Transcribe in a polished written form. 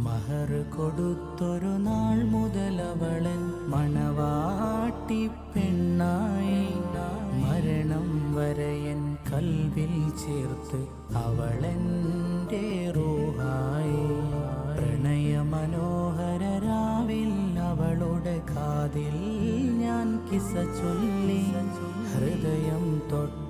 മഹർ കൊടുത്തൊരു നാൾ മുതലവളൻ മണവാട്ടി പെണ്ണായി. മരണം വരെയൻ കൽവിൽ ചേർത്ത് അവളെൻ്റെ റൂഹായി. പ്രണയ മനോഹര രാവിൽ അവളുടെ കാതിൽ ഞാൻ കിസ്സ ചൊല്ലി. ഹൃദയം തൊട്ട്